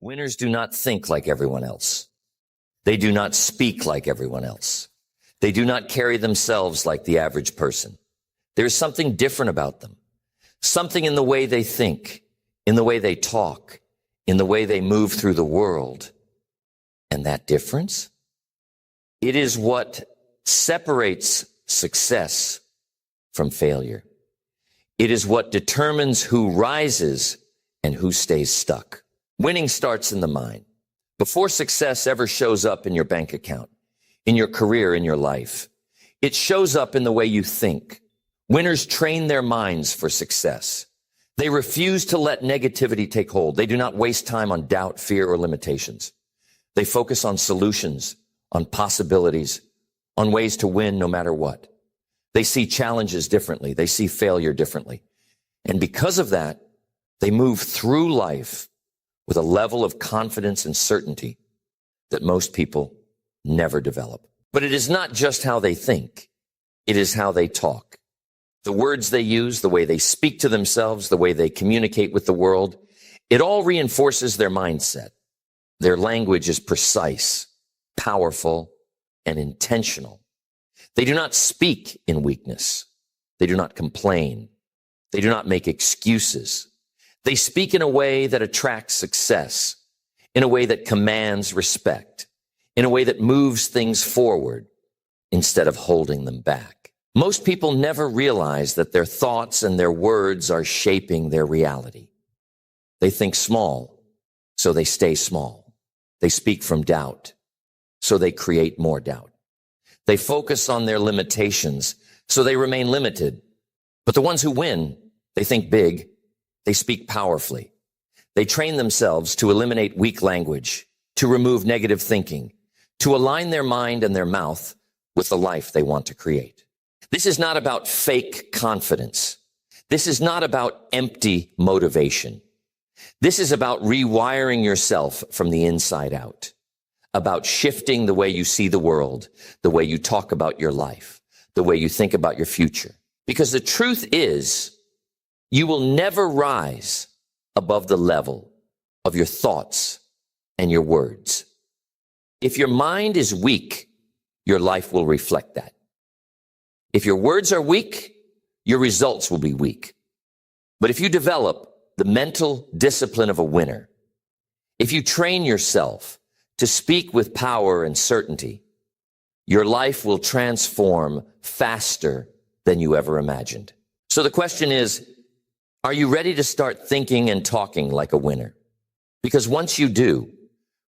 Winners do not think like everyone else. They do not speak like everyone else. They do not carry themselves like the average person. There's something different about them. Something in the way they think, in the way they talk, in the way they move through the world. And that difference? It is what separates success from failure. It is what determines who rises and who stays stuck. Winning starts in the mind. Before success ever shows up in your bank account, in your career, in your life, it shows up in the way you think. Winners train their minds for success. They refuse to let negativity take hold. They do not waste time on doubt, fear, or limitations. They focus on solutions, on possibilities, on ways to win no matter what. They see challenges differently. They see failure differently. And because of that, they move through life with a level of confidence and certainty that most people never develop. But it is not just how they think. It is how they talk. The words they use, the way they speak to themselves, the way they communicate with the world, it all reinforces their mindset. Their language is precise, powerful, and intentional. They do not speak in weakness. They do not complain. They do not make excuses. They speak in a way that attracts success, in a way that commands respect, in a way that moves things forward instead of holding them back. Most people never realize that their thoughts and their words are shaping their reality. They think small, so they stay small. They speak from doubt, so they create more doubt. They focus on their limitations, so they remain limited. But the ones who win, they think big. They speak powerfully. They train themselves to eliminate weak language, to remove negative thinking, to align their mind and their mouth with the life they want to create. This is not about fake confidence. This is not about empty motivation. This is about rewiring yourself from the inside out, about shifting the way you see the world, the way you talk about your life, the way you think about your future. Because the truth is, you will never rise above the level of your thoughts and your words. If your mind is weak, your life will reflect that. If your words are weak, your results will be weak. But if you develop the mental discipline of a winner, if you train yourself to speak with power and certainty, your life will transform faster than you ever imagined. So the question is, are you ready to start thinking and talking like a winner? Because once you do,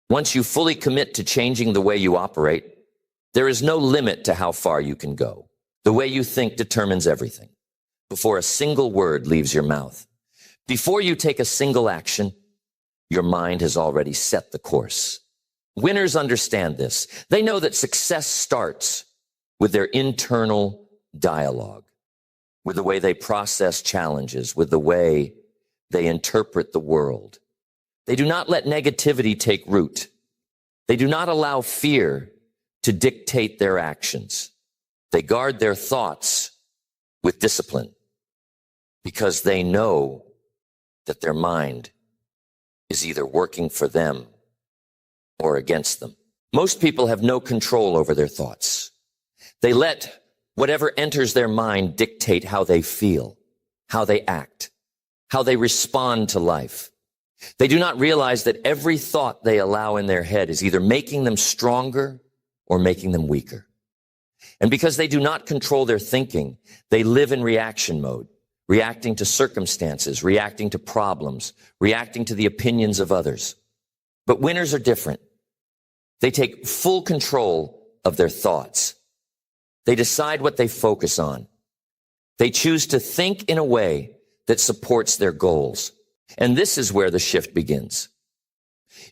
once you fully commit to changing the way you operate, there is no limit to how far you can go. The way you think determines everything. Before a single word leaves your mouth, before you take a single action, your mind has already set the course. Winners understand this. They know that success starts with their internal dialogue, with the way they process challenges, with the way they interpret the world. They do not let negativity take root. They do not allow fear to dictate their actions. They guard their thoughts with discipline because they know that their mind is either working for them or against them. Most people have no control over their thoughts. They let whatever enters their mind dictate how they feel, how they act, how they respond to life. They do not realize that every thought they allow in their head is either making them stronger or making them weaker. And because they do not control their thinking, they live in reaction mode, reacting to circumstances, reacting to problems, reacting to the opinions of others. But winners are different. They take full control of their thoughts. They decide what they focus on. They choose to think in a way that supports their goals. And this is where the shift begins.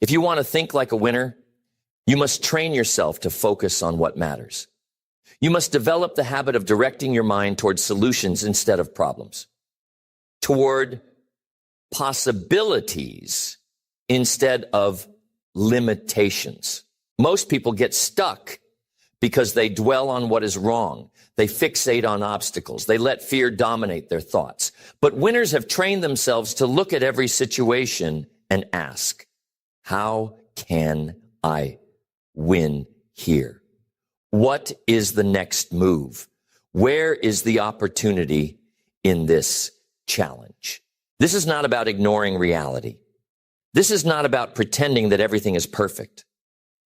If you want to think like a winner, you must train yourself to focus on what matters. You must develop the habit of directing your mind towards solutions instead of problems, toward possibilities instead of limitations. Most people get stuck because they dwell on what is wrong. They fixate on obstacles. They let fear dominate their thoughts. But winners have trained themselves to look at every situation and ask, How can I win here? What is the next move? Where is the opportunity in this challenge? This is not about ignoring reality. This is not about pretending that everything is perfect.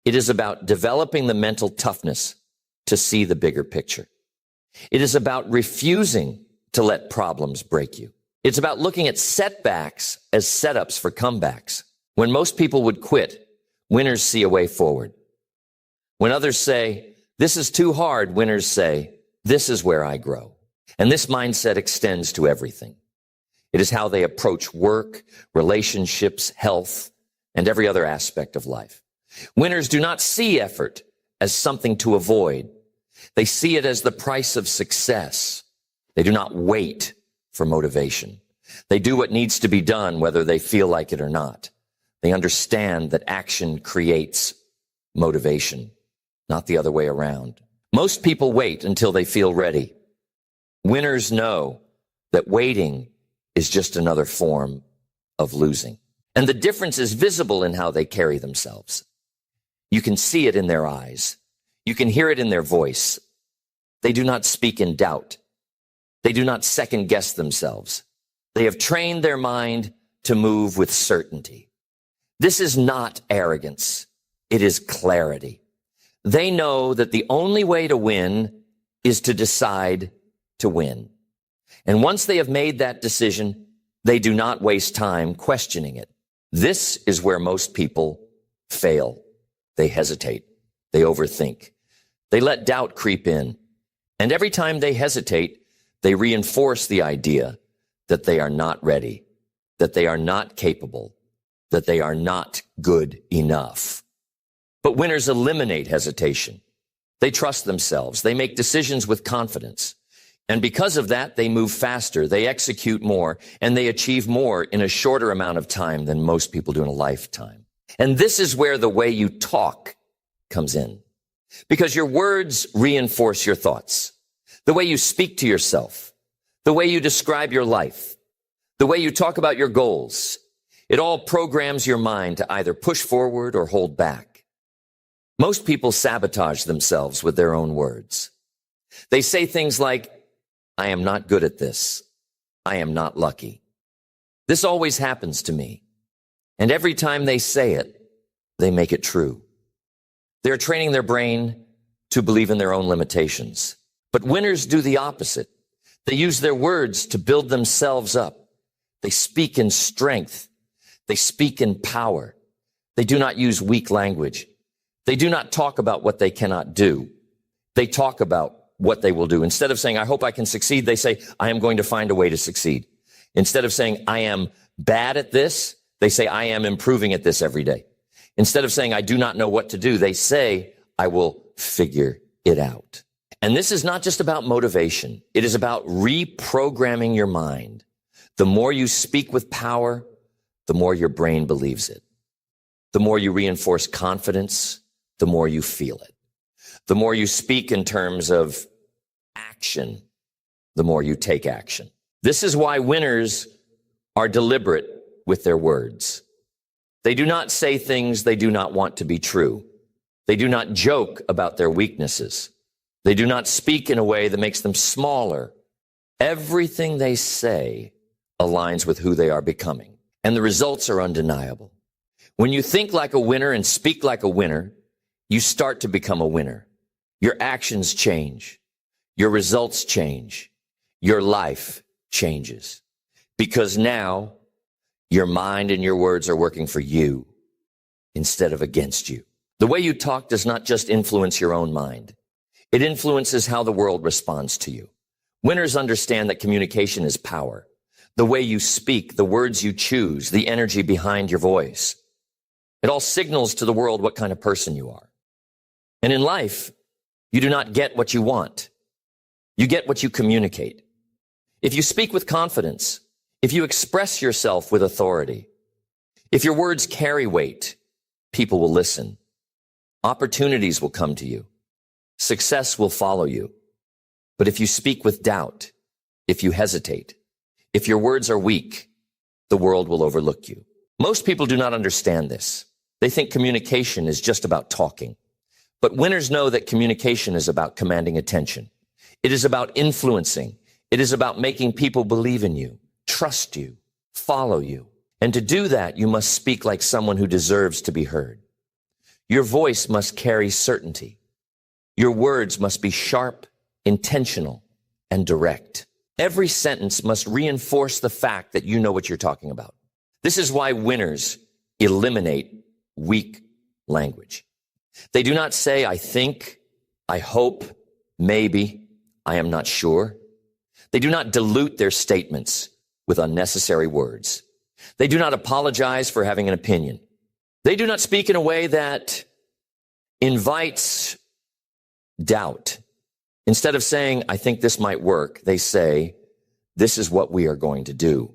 It is about developing the mental toughness to see the bigger picture. It is about refusing to let problems break you. It's about looking at setbacks as setups for comebacks. When most people would quit, winners see a way forward. When others say, this is too hard, winners say, this is where I grow. And this mindset extends to everything. It is how they approach work, relationships, health, and every other aspect of life. Winners do not see effort as something to avoid. They see it as the price of success. They do not wait for motivation. They do what needs to be done, whether they feel like it or not. They understand that action creates motivation, not the other way around. Most people wait until they feel ready. Winners know that waiting is just another form of losing. And the difference is visible in how they carry themselves. You can see it in their eyes. You can hear it in their voice. They do not speak in doubt. They do not second guess themselves. They have trained their mind to move with certainty. This is not arrogance. It is clarity. They know that the only way to win is to decide to win. And once they have made that decision, they do not waste time questioning it. This is where most people fail. They hesitate. They overthink. They let doubt creep in. And every time they hesitate, they reinforce the idea that they are not ready, that they are not capable, that they are not good enough. But winners eliminate hesitation. They trust themselves. They make decisions with confidence. And because of that, they move faster, they execute more, and they achieve more in a shorter amount of time than most people do in a lifetime. And this is where the way you talk comes in. Because your words reinforce your thoughts. The way you speak to yourself, the way you describe your life, the way you talk about your goals, it all programs your mind to either push forward or hold back. Most people sabotage themselves with their own words. They say things like, I am not good at this. I am not lucky. This always happens to me. And every time they say it, they make it true. They're training their brain to believe in their own limitations. But winners do the opposite. They use their words to build themselves up. They speak in strength. They speak in power. They do not use weak language. They do not talk about what they cannot do. They talk about what they will do. Instead of saying, I hope I can succeed, they say, I am going to find a way to succeed. Instead of saying, I am bad at this, they say, I am improving at this every day. Instead of saying, I do not know what to do, they say, I will figure it out. And this is not just about motivation. It is about reprogramming your mind. The more you speak with power, the more your brain believes it. The more you reinforce confidence, the more you feel it. The more you speak in terms of action, the more you take action. This is why winners are deliberate with their words. They do not say things they do not want to be true. They do not joke about their weaknesses. They do not speak in a way that makes them smaller. Everything they say aligns with who they are becoming, and the results are undeniable. When you think like a winner and speak like a winner, you start to become a winner. Your actions change. Your results change. Your life changes. Because now your mind and your words are working for you instead of against you. The way you talk does not just influence your own mind. It influences how the world responds to you. Winners understand that communication is power. The way you speak, the words you choose, the energy behind your voice. It all signals to the world what kind of person you are. And in life, you do not get what you want. You get what you communicate. If you speak with confidence, if you express yourself with authority, if your words carry weight, people will listen. Opportunities will come to you. Success will follow you. But if you speak with doubt, if you hesitate, if your words are weak, the world will overlook you. Most people do not understand this. They think communication is just about talking. But winners know that communication is about commanding attention. It is about influencing. It is about making people believe in you, trust you, follow you. And to do that, you must speak like someone who deserves to be heard. Your voice must carry certainty. Your words must be sharp, intentional, and direct. Every sentence must reinforce the fact that you know what you're talking about. This is why winners eliminate weak language. They do not say, I think, I hope, maybe, I am not sure. They do not dilute their statements with unnecessary words. They do not apologize for having an opinion. They do not speak in a way that invites doubt. Instead of saying, I think this might work, they say, this is what we are going to do.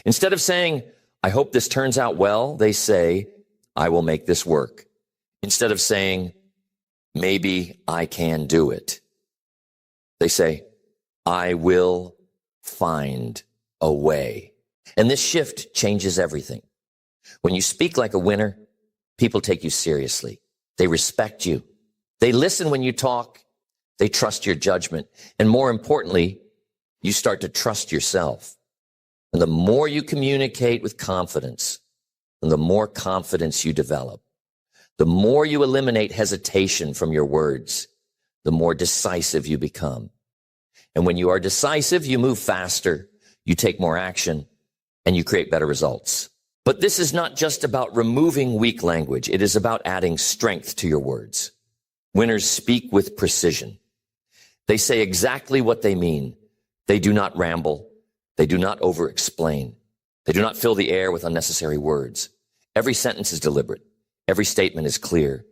Instead of saying, I hope this turns out well, they say, I will make this work. Instead of saying, maybe I can do it, they say, I will find a way. And this shift changes everything. When you speak like a winner, people take you seriously. They respect you. They listen when you talk. They trust your judgment. And more importantly, you start to trust yourself. And the more you communicate with confidence, and the more confidence you develop, the more you eliminate hesitation from your words, the more decisive you become. And when you are decisive, you move faster, you take more action, and you create better results. But this is not just about removing weak language. It is about adding strength to your words. Winners speak with precision. They say exactly what they mean. They do not ramble. They do not over-explain. They do not fill the air with unnecessary words. Every sentence is deliberate. Every statement is clear.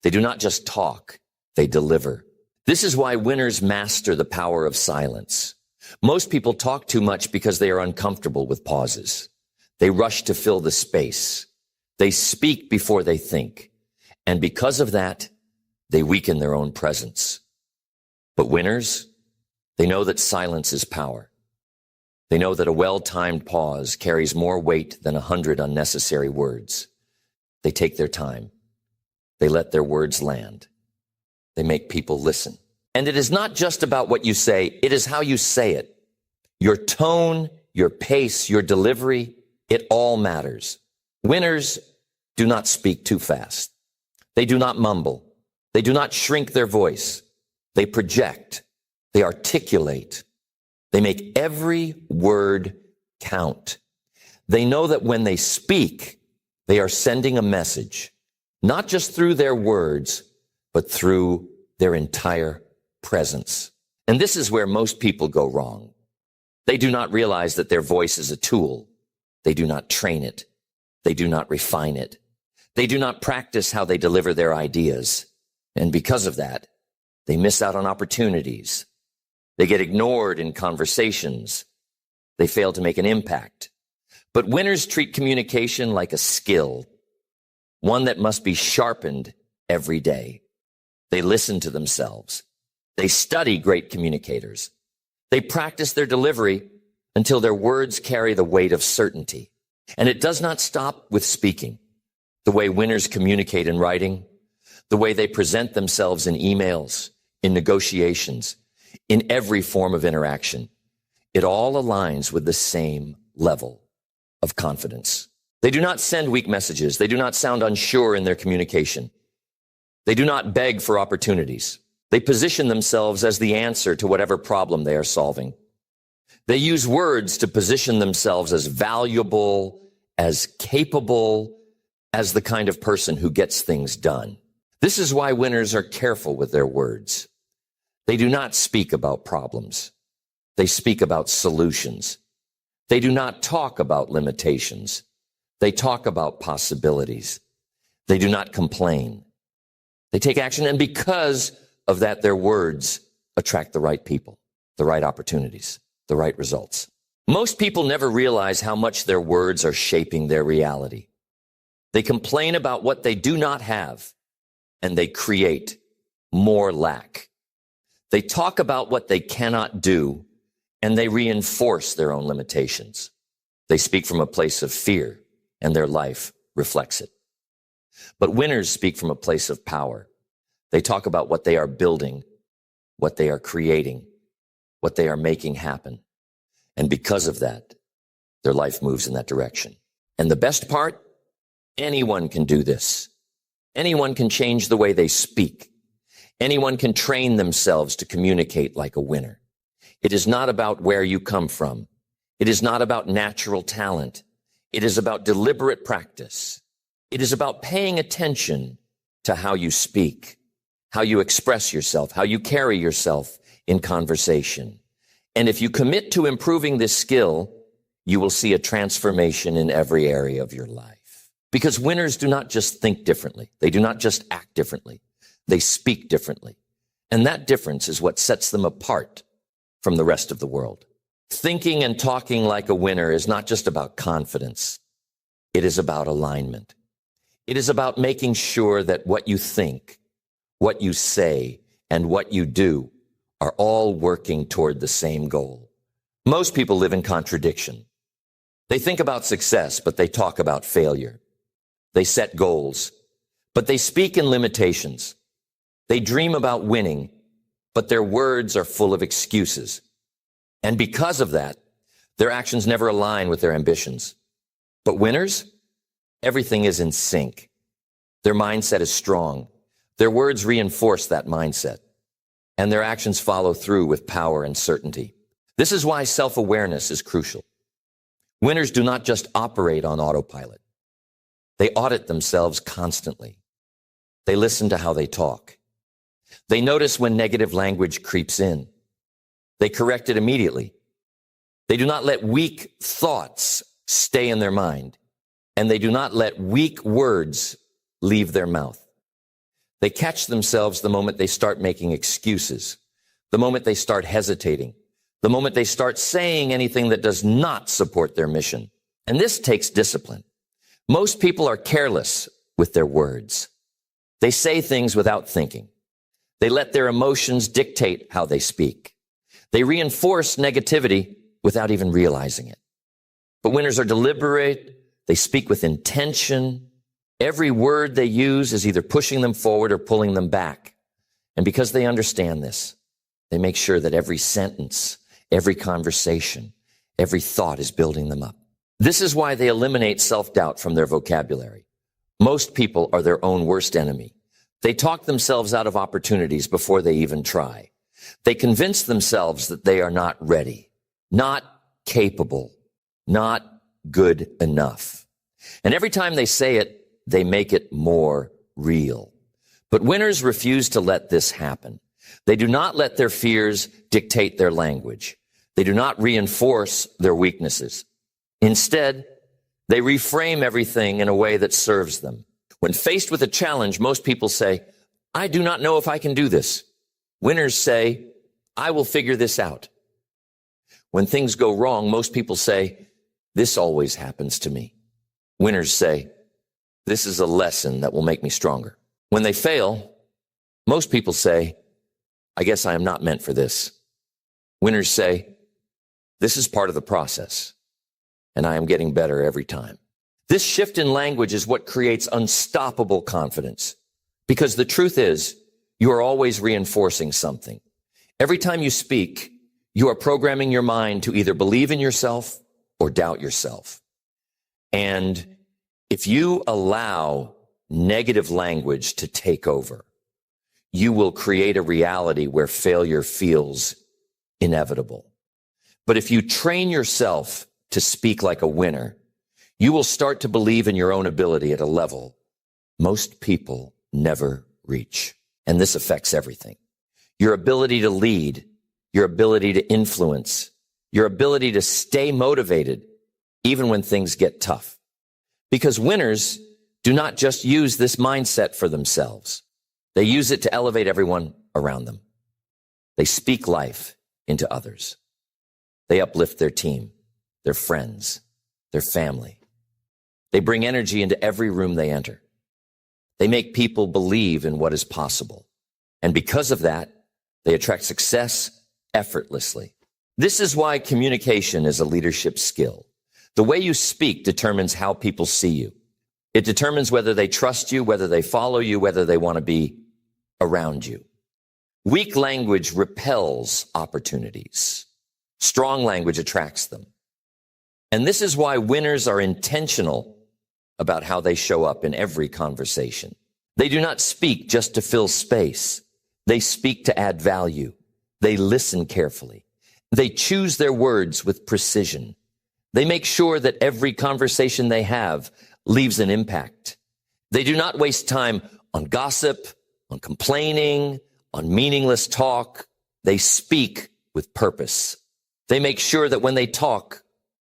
They do not just talk, they deliver. This is why winners master the power of silence. Most people talk too much because they are uncomfortable with pauses. They rush to fill the space. They speak before they think. And because of that, they weaken their own presence. But winners, they know that silence is power. They know that a well-timed pause carries more weight than 100 unnecessary words. They take their time. They let their words land. They make people listen. And it is not just about what you say, it is how you say it. Your tone, your pace, your delivery, it all matters. Winners do not speak too fast. They do not mumble. They do not shrink their voice. They project. They articulate. They make every word count. They know that when they speak, they are sending a message, not just through their words, but through their entire presence. And this is where most people go wrong. They do not realize that their voice is a tool. They do not train it. They do not refine it. They do not practice how they deliver their ideas. And because of that, they miss out on opportunities. They get ignored in conversations. They fail to make an impact. But winners treat communication like a skill, one that must be sharpened every day. They listen to themselves. They study great communicators. They practice their delivery until their words carry the weight of certainty. And it does not stop with speaking. The way winners communicate in writing, the way they present themselves in emails, in negotiations, in every form of interaction, it all aligns with the same level of confidence. They do not send weak messages. They do not sound unsure in their communication. They do not beg for opportunities. They position themselves as the answer to whatever problem they are solving. They use words to position themselves as valuable, as capable, as the kind of person who gets things done. This is why winners are careful with their words. They do not speak about problems. They speak about solutions. They do not talk about limitations. They talk about possibilities. They do not complain. They take action, and because of that, their words attract the right people, the right opportunities, the right results. Most people never realize how much their words are shaping their reality. They complain about what they do not have, and they create more lack. They talk about what they cannot do, and they reinforce their own limitations. They speak from a place of fear, and their life reflects it. But winners speak from a place of power. They talk about what they are building, what they are creating, what they are making happen. And because of that, their life moves in that direction. And the best part, anyone can do this. Anyone can change the way they speak. Anyone can train themselves to communicate like a winner. It is not about where you come from. It is not about natural talent. It is about deliberate practice. It is about paying attention to how you speak, how you express yourself, how you carry yourself in conversation. And if you commit to improving this skill, you will see a transformation in every area of your life. Because winners do not just think differently. They do not just act differently. They speak differently. And that difference is what sets them apart from the rest of the world. Thinking and talking like a winner is not just about confidence. It is about alignment. It is about making sure that what you think, what you say, and what you do are all working toward the same goal. Most people live in contradiction. They think about success, but they talk about failure. They set goals, but they speak in limitations. They dream about winning, but their words are full of excuses. And because of that, their actions never align with their ambitions. But winners, everything is in sync. Their mindset is strong. Their words reinforce that mindset, and their actions follow through with power and certainty. This is why self-awareness is crucial. Winners do not just operate on autopilot. They audit themselves constantly. They listen to how they talk. They notice when negative language creeps in. They correct it immediately. They do not let weak thoughts stay in their mind, and they do not let weak words leave their mouth. They catch themselves the moment they start making excuses, the moment they start hesitating, the moment they start saying anything that does not support their mission. And this takes discipline. Most people are careless with their words. They say things without thinking. They let their emotions dictate how they speak. They reinforce negativity without even realizing it. But winners are deliberate. They speak with intention. Every word they use is either pushing them forward or pulling them back. And because they understand this, they make sure that every sentence, every conversation, every thought is building them up. This is why they eliminate self-doubt from their vocabulary. Most people are their own worst enemy. They talk themselves out of opportunities before they even try. They convince themselves that they are not ready, not capable, not good enough. And every time they say it, they make it more real. But winners refuse to let this happen. They do not let their fears dictate their language. They do not reinforce their weaknesses. Instead, they reframe everything in a way that serves them. When faced with a challenge, most people say, "I do not know if I can do this." Winners say, "I will figure this out." When things go wrong, most people say, "This always happens to me." Winners say, "This is a lesson that will make me stronger." When they fail, most people say, "I guess I am not meant for this." Winners say, "This is part of the process, and I am getting better every time." This shift in language is what creates unstoppable confidence. Because the truth is, you are always reinforcing something. Every time you speak, you are programming your mind to either believe in yourself or doubt yourself. And if you allow negative language to take over, you will create a reality where failure feels inevitable. But if you train yourself to speak like a winner, you will start to believe in your own ability at a level most people never reach. And this affects everything. Your ability to lead, your ability to influence, your ability to stay motivated, even when things get tough. Because winners do not just use this mindset for themselves. They use it to elevate everyone around them. They speak life into others. They uplift their team, their friends, their family. They bring energy into every room they enter. They make people believe in what is possible. And because of that, they attract success effortlessly. This is why communication is a leadership skill. The way you speak determines how people see you. It determines whether they trust you, whether they follow you, whether they want to be around you. Weak language repels opportunities. Strong language attracts them. And this is why winners are intentional about how they show up in every conversation. They do not speak just to fill space. They speak to add value. They listen carefully. They choose their words with precision. They make sure that every conversation they have leaves an impact. They do not waste time on gossip, on complaining, on meaningless talk. They speak with purpose. They make sure that when they talk,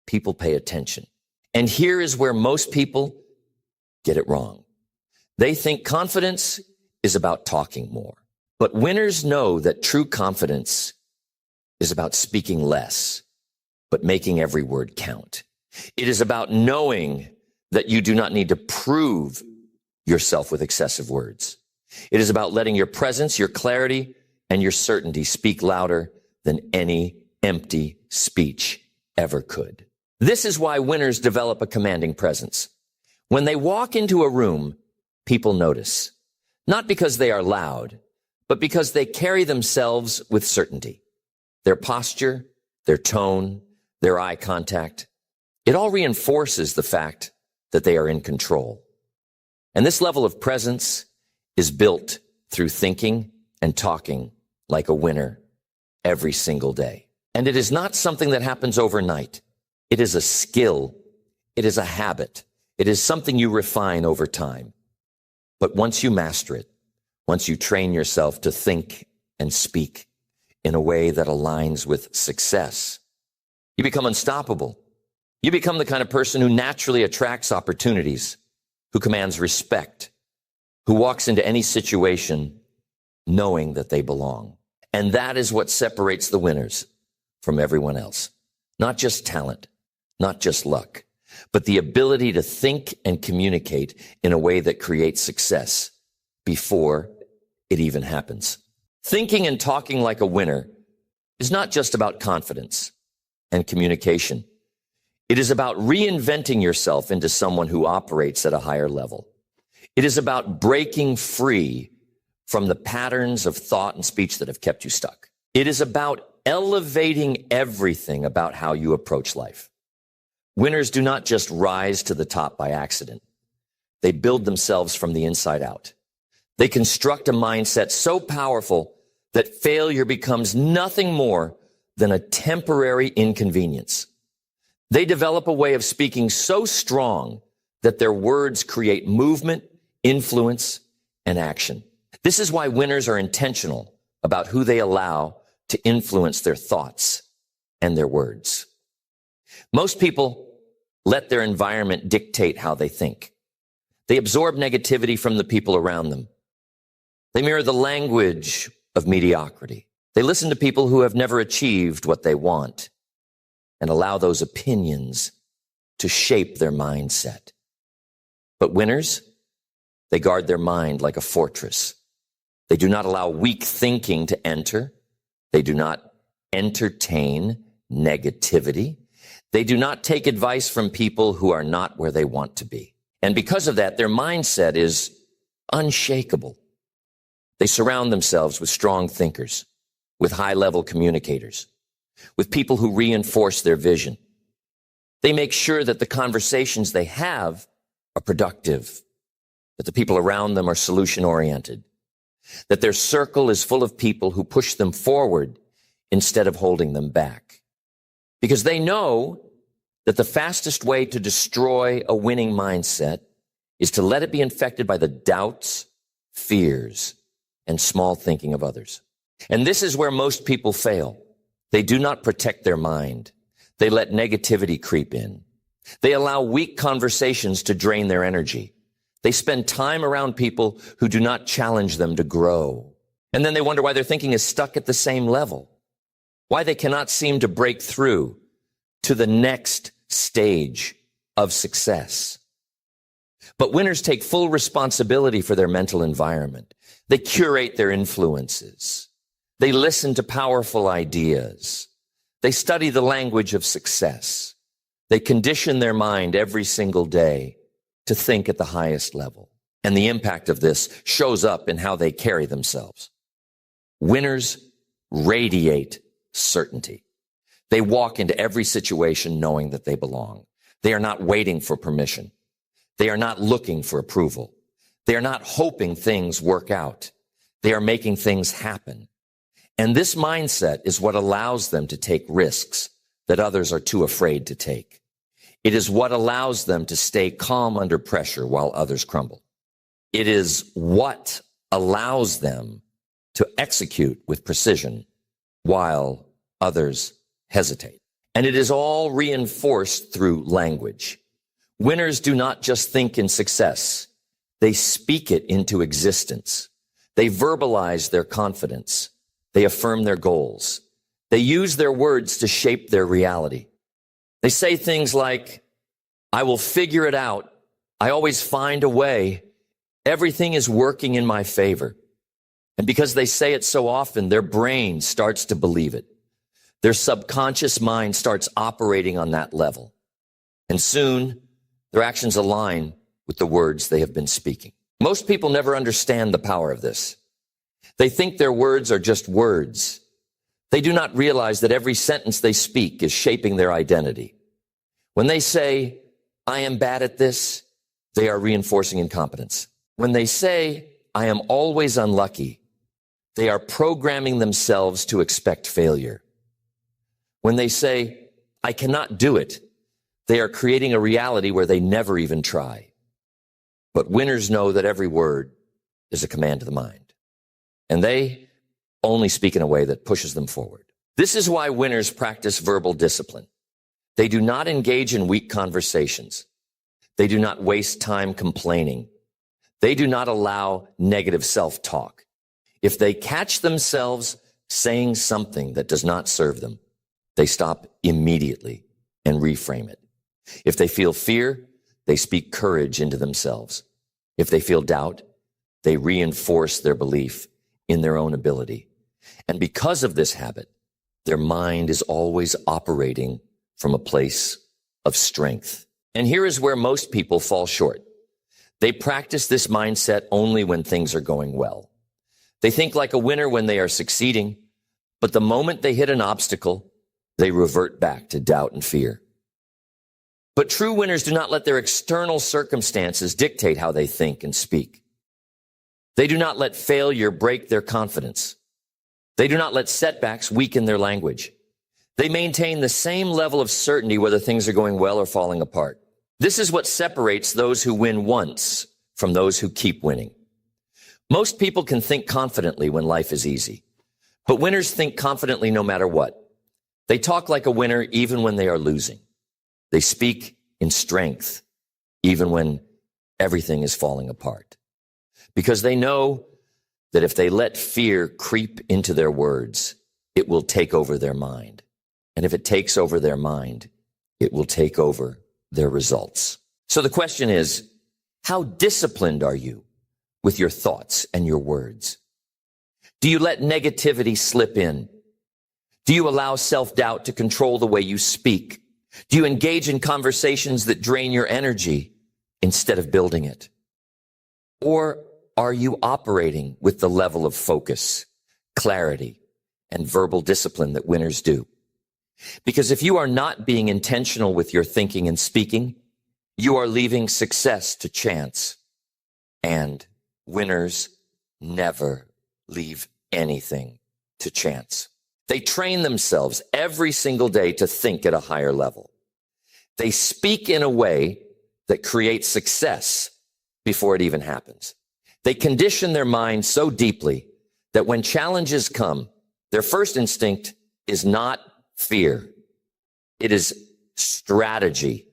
people pay attention. And here is where most people get it wrong. They think confidence is about talking more. But winners know that true confidence is about speaking less, but making every word count. It is about knowing that you do not need to prove yourself with excessive words. It is about letting your presence, your clarity, and your certainty speak louder than any empty speech ever could. This is why winners develop a commanding presence. When they walk into a room, people notice, not because they are loud, but because they carry themselves with certainty. Their posture, their tone, their eye contact, it all reinforces the fact that they are in control. And this level of presence is built through thinking and talking like a winner every single day. And it is not something that happens overnight. It is a skill. It is a habit. It is something you refine over time. But once you master it, once you train yourself to think and speak in a way that aligns with success, you become unstoppable. You become the kind of person who naturally attracts opportunities, who commands respect, who walks into any situation knowing that they belong. And that is what separates the winners from everyone else. Not just talent, not just luck, but the ability to think and communicate in a way that creates success before it even happens. Thinking and talking like a winner is not just about confidence and communication. It is about reinventing yourself into someone who operates at a higher level. It is about breaking free from the patterns of thought and speech that have kept you stuck. It is about elevating everything about how you approach life. Winners do not just rise to the top by accident. They build themselves from the inside out. They construct a mindset so powerful that failure becomes nothing more than a temporary inconvenience. They develop a way of speaking so strong that their words create movement, influence, and action. This is why winners are intentional about who they allow to influence their thoughts and their words. Most people let their environment dictate how they think. They absorb negativity from the people around them. They mirror the language of mediocrity. They listen to people who have never achieved what they want and allow those opinions to shape their mindset. But winners, they guard their mind like a fortress. They do not allow weak thinking to enter. They do not entertain negativity. They do not take advice from people who are not where they want to be. And because of that, their mindset is unshakable. They surround themselves with strong thinkers, with high-level communicators, with people who reinforce their vision. They make sure that the conversations they have are productive, that the people around them are solution-oriented, that their circle is full of people who push them forward instead of holding them back. Because they know that the fastest way to destroy a winning mindset is to let it be infected by the doubts, fears, and small thinking of others. And this is where most people fail. They do not protect their mind. They let negativity creep in. They allow weak conversations to drain their energy. They spend time around people who do not challenge them to grow. And then they wonder why their thinking is stuck at the same level, why they cannot seem to break through to the next stage of success. But winners take full responsibility for their mental environment. They curate their influences. They listen to powerful ideas. They study the language of success. They condition their mind every single day to think at the highest level. And the impact of this shows up in how they carry themselves. Winners radiate certainty. They walk into every situation knowing that they belong. They are not waiting for permission. They are not looking for approval. They are not hoping things work out. They are making things happen. And this mindset is what allows them to take risks that others are too afraid to take. It is what allows them to stay calm under pressure while others crumble. It is what allows them to execute with precision while others hesitate. And it is all reinforced through language. Winners do not just think in success. They speak it into existence. They verbalize their confidence. They affirm their goals. They use their words to shape their reality. They say things like, I will figure it out. I always find a way. Everything is working in my favor. And because they say it so often, their brain starts to believe it. Their subconscious mind starts operating on that level. And soon, their actions align with the words they have been speaking. Most people never understand the power of this. They think their words are just words. They do not realize that every sentence they speak is shaping their identity. When they say, I am bad at this, they are reinforcing incompetence. When they say, I am always unlucky, they are programming themselves to expect failure. When they say, I cannot do it, they are creating a reality where they never even try. But winners know that every word is a command to the mind. And they only speak in a way that pushes them forward. This is why winners practice verbal discipline. They do not engage in weak conversations. They do not waste time complaining. They do not allow negative self-talk. If they catch themselves saying something that does not serve them, they stop immediately and reframe it. If they feel fear, they speak courage into themselves. If they feel doubt, they reinforce their belief in their own ability. And because of this habit, their mind is always operating from a place of strength. And here is where most people fall short. They practice this mindset only when things are going well. They think like a winner when they are succeeding, but the moment they hit an obstacle, they revert back to doubt and fear. But true winners do not let their external circumstances dictate how they think and speak. They do not let failure break their confidence. They do not let setbacks weaken their language. They maintain the same level of certainty whether things are going well or falling apart. This is what separates those who win once from those who keep winning. Most people can think confidently when life is easy, but winners think confidently no matter what. They talk like a winner even when they are losing. They speak in strength even when everything is falling apart, because they know that if they let fear creep into their words, it will take over their mind. And if it takes over their mind, it will take over their results. So the question is, how disciplined are you with your thoughts and your words? Do you let negativity slip in? Do you allow self-doubt to control the way you speak? Do you engage in conversations that drain your energy instead of building it? Or are you operating with the level of focus, clarity, and verbal discipline that winners do? Because if you are not being intentional with your thinking and speaking, you are leaving success to chance. And winners never leave anything to chance. They train themselves every single day to think at a higher level. They speak in a way that creates success before it even happens. They condition their mind so deeply that when challenges come, their first instinct is not fear. It is strategy.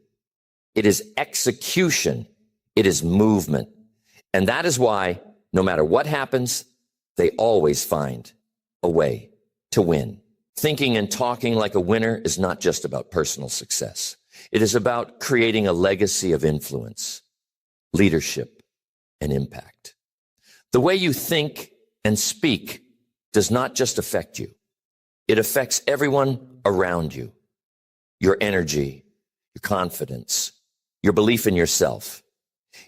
It is execution. It is movement. And that is why, no matter what happens, they always find a way to win. Thinking and talking like a winner is not just about personal success. It is about creating a legacy of influence, leadership, and impact. The way you think and speak does not just affect you. It affects everyone around you. Your energy, your confidence, your belief in yourself.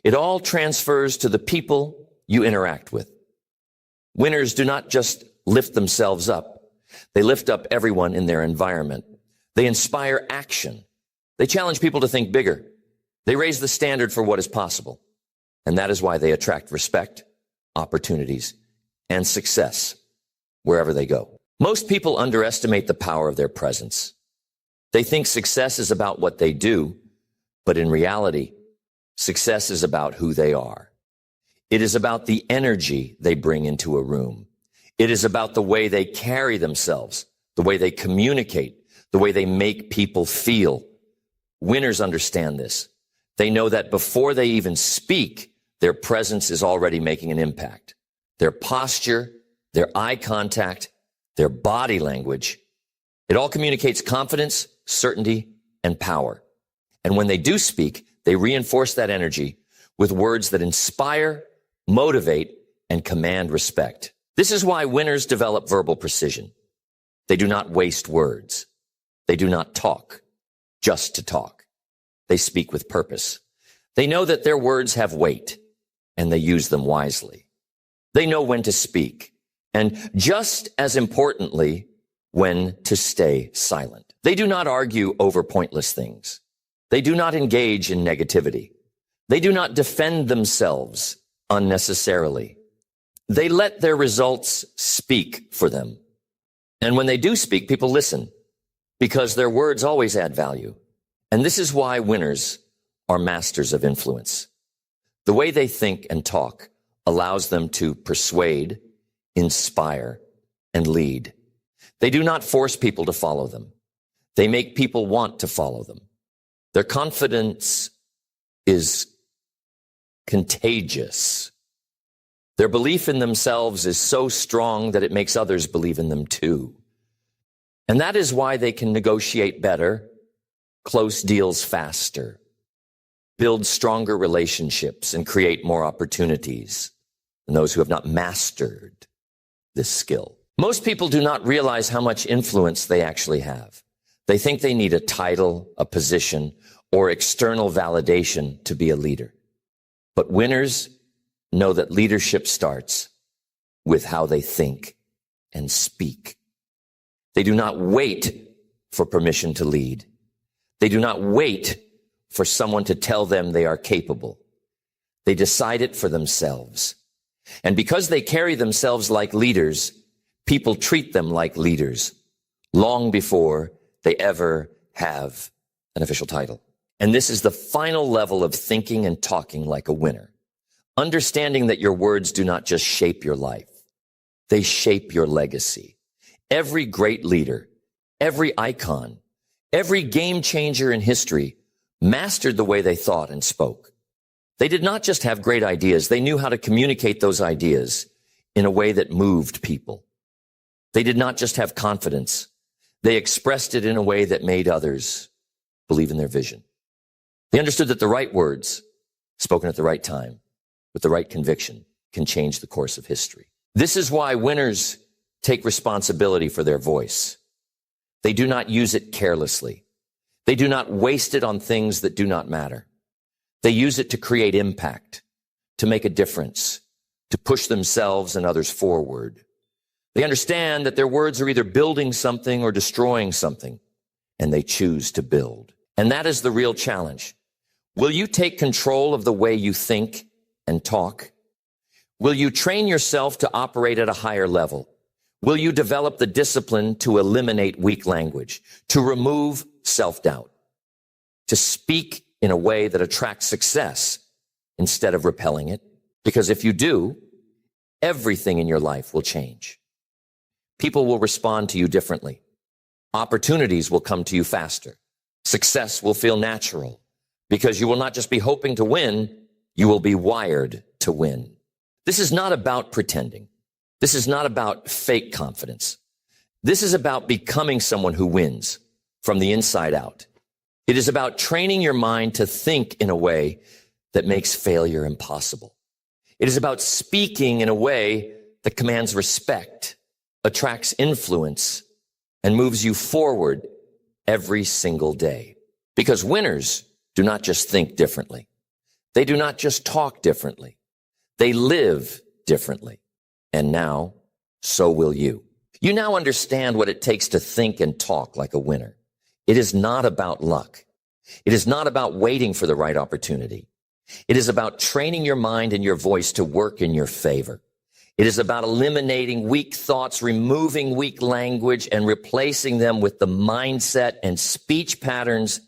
It all transfers to the people you interact with. Winners do not just lift themselves up. They lift up everyone in their environment. They inspire action. They challenge people to think bigger. They raise the standard for what is possible. And that is why they attract respect, opportunities, and success wherever they go. Most people underestimate the power of their presence. They think success is about what they do, but in reality, success is about who they are. It is about the energy they bring into a room. It is about the way they carry themselves, the way they communicate, the way they make people feel. Winners understand this. They know that before they even speak, their presence is already making an impact. Their posture, their eye contact, their body language, it all communicates confidence, certainty, and power. And when they do speak, they reinforce that energy with words that inspire, motivate, and command respect. This is why winners develop verbal precision. They do not waste words. They do not talk just to talk. They speak with purpose. They know that their words have weight, and they use them wisely. They know when to speak, and just as importantly, when to stay silent. They do not argue over pointless things. They do not engage in negativity. They do not defend themselves unnecessarily. They let their results speak for them. And when they do speak, people listen because their words always add value. And this is why winners are masters of influence. The way they think and talk allows them to persuade, inspire, and lead. They do not force people to follow them. They make people want to follow them. Their confidence is contagious. Their belief in themselves is so strong that it makes others believe in them too. And that is why they can negotiate better, close deals faster, build stronger relationships, and create more opportunities than those who have not mastered this skill. Most people do not realize how much influence they actually have. They think they need a title, a position, or external validation to be a leader. But winners know that leadership starts with how they think and speak. They do not wait for permission to lead. They do not wait for someone to tell them they are capable. They decide it for themselves. And because they carry themselves like leaders, people treat them like leaders long before they ever have an official title. And this is the final level of thinking and talking like a winner. Understanding that your words do not just shape your life. They shape your legacy. Every great leader, every icon, every game changer in history mastered the way they thought and spoke. They did not just have great ideas. They knew how to communicate those ideas in a way that moved people. They did not just have confidence. They expressed it in a way that made others believe in their vision. They understood that the right words, spoken at the right time, with the right conviction, can change the course of history. This is why winners take responsibility for their voice. They do not use it carelessly. They do not waste it on things that do not matter. They use it to create impact, to make a difference, to push themselves and others forward. They understand that their words are either building something or destroying something, and they choose to build. And that is the real challenge. Will you take control of the way you think and talk? Will you train yourself to operate at a higher level? Will you develop the discipline to eliminate weak language, to remove self-doubt, to speak in a way that attracts success instead of repelling it? Because if you do, everything in your life will change. People will respond to you differently. Opportunities will come to you faster. Success will feel natural because you will not just be hoping to win, you will be wired to win. This is not about pretending. This is not about fake confidence. This is about becoming someone who wins from the inside out. It is about training your mind to think in a way that makes failure impossible. It is about speaking in a way that commands respect, attracts influence, and moves you forward every single day. Because winners do not just think differently. They do not just talk differently. They live differently. And now, so will you. You now understand what it takes to think and talk like a winner. It is not about luck. It is not about waiting for the right opportunity. It is about training your mind and your voice to work in your favor. It is about eliminating weak thoughts, removing weak language, and replacing them with the mindset and speech patterns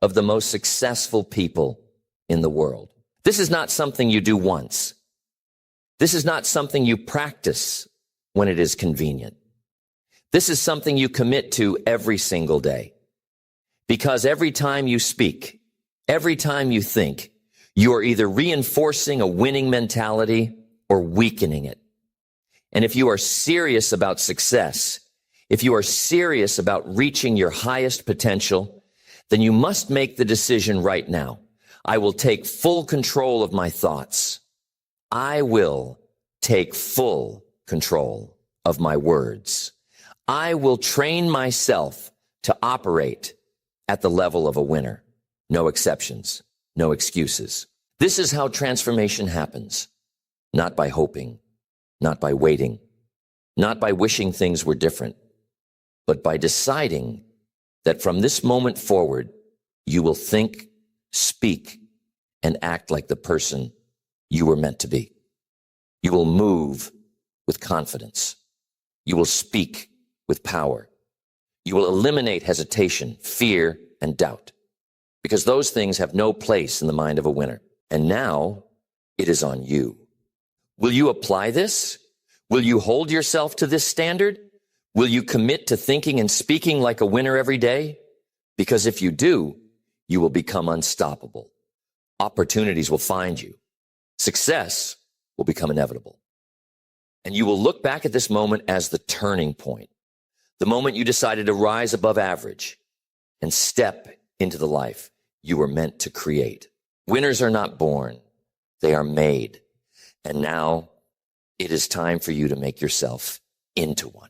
of the most successful people in the world. This is not something you do once. This is not something you practice when it is convenient. This is something you commit to every single day. Because every time you speak, every time you think, you are either reinforcing a winning mentality or weakening it. And if you are serious about success, if you are serious about reaching your highest potential, then you must make the decision right now. I will take full control of my thoughts. I will take full control of my words. I will train myself to operate at the level of a winner. No exceptions, no excuses. This is how transformation happens. Not by hoping, not by waiting, not by wishing things were different, but by deciding that from this moment forward, you will think, speak, and act like the person you were meant to be. You will move with confidence. You will speak with power. You will eliminate hesitation, fear, and doubt, because those things have no place in the mind of a winner. And now it is on you. Will you apply this? Will you hold yourself to this standard? Will you commit to thinking and speaking like a winner every day? Because if you do, you will become unstoppable. Opportunities will find you. Success will become inevitable. And you will look back at this moment as the turning point, the moment you decided to rise above average and step into the life you were meant to create. Winners are not born, they are made. And now it is time for you to make yourself into one.